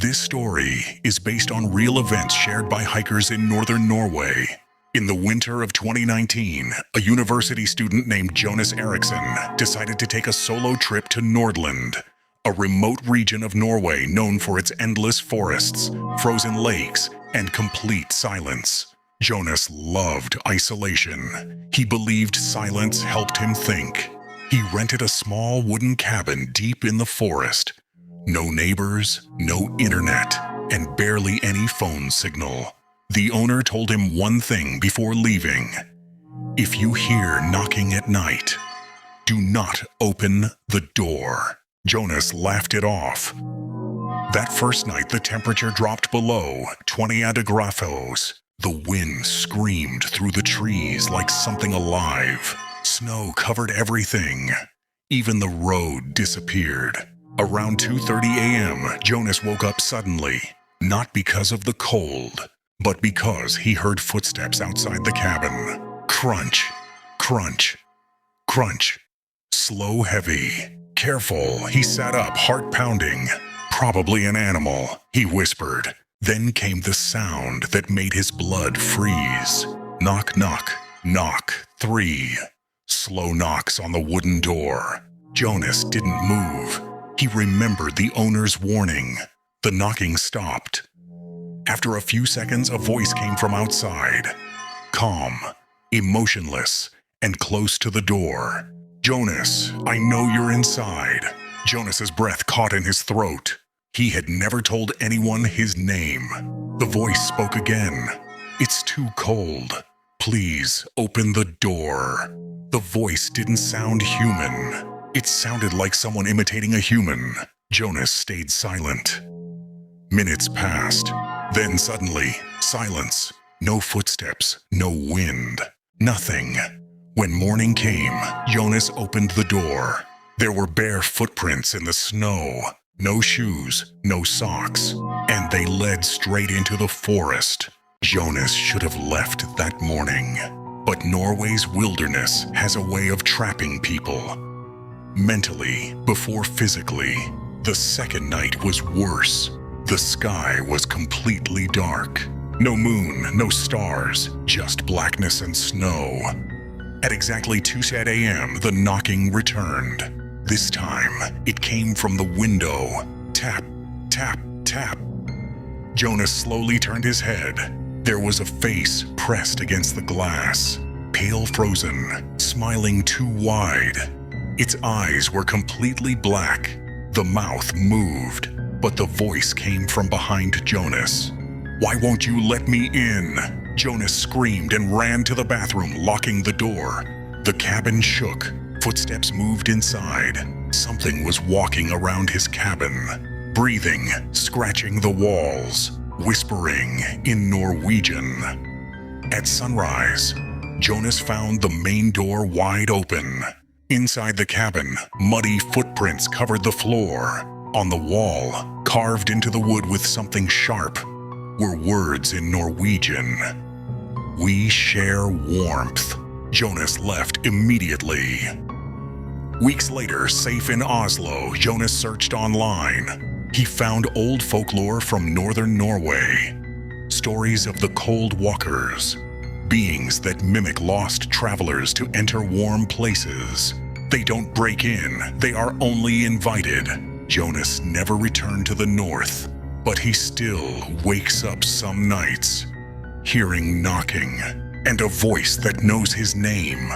This story is based on real events shared by hikers in northern Norway. In the winter of 2019, a university student named Jonas Eriksson decided to take a solo trip to Nordland, a remote region of Norway known for its endless forests, frozen lakes, and complete silence. Jonas loved isolation. He believed silence helped him think. He rented a small wooden cabin deep in the forest. No neighbors, no internet, and barely any phone signal. The owner told him one thing before leaving. If you hear knocking at night, do not open the door. Jonas laughed it off. That first night, the temperature dropped below 20 grados. The wind screamed through the trees like something alive. Snow covered everything. Even the road disappeared. Around 2:30 a.m., Jonas woke up suddenly, not because of the cold, but because he heard footsteps outside the cabin. Crunch, crunch, crunch. Slow, heavy. Careful, he sat up, heart pounding. Probably an animal, he whispered. Then came the sound that made his blood freeze. Knock, knock, knock, 3. Slow knocks on the wooden door. Jonas didn't move. He remembered the owner's warning. The knocking stopped. After a few seconds, a voice came from outside. Calm, emotionless, and close to the door. Jonas, I know you're inside. Jonas's breath caught in his throat. He had never told anyone his name. The voice spoke again. It's too cold. Please open the door. The voice didn't sound human. It sounded like someone imitating a human. Jonas stayed silent. Minutes passed. Then suddenly, silence. No footsteps, no wind, nothing. When morning came, Jonas opened the door. There were bare footprints in the snow. No shoes, no socks, and they led straight into the forest. Jonas should have left that morning. But Norway's wilderness has a way of trapping people. Mentally, before physically, the second night was worse. The sky was completely dark. No moon, no stars, just blackness and snow. At exactly 2:00 a.m., the knocking returned. This time, it came from the window. Tap, tap, tap. Jonas slowly turned his head. There was a face pressed against the glass, pale frozen, smiling too wide. Its eyes were completely black. The mouth moved, but the voice came from behind Jonas. Why won't you let me in? Jonas screamed and ran to the bathroom, locking the door. The cabin shook. Footsteps moved inside. Something was walking around his cabin, breathing, scratching the walls, whispering in Norwegian. At sunrise, Jonas found the main door wide open. Inside the cabin, muddy footprints covered the floor. On the wall, carved into the wood with something sharp, were words in Norwegian. We share warmth. Jonas left immediately. Weeks later, safe in Oslo, Jonas searched online. He found old folklore from northern Norway. Stories of the cold walkers, beings that mimic lost travelers to enter warm places. They don't break in, they are only invited. Jonas never returned to the north, but he still wakes up some nights, hearing knocking and a voice that knows his name.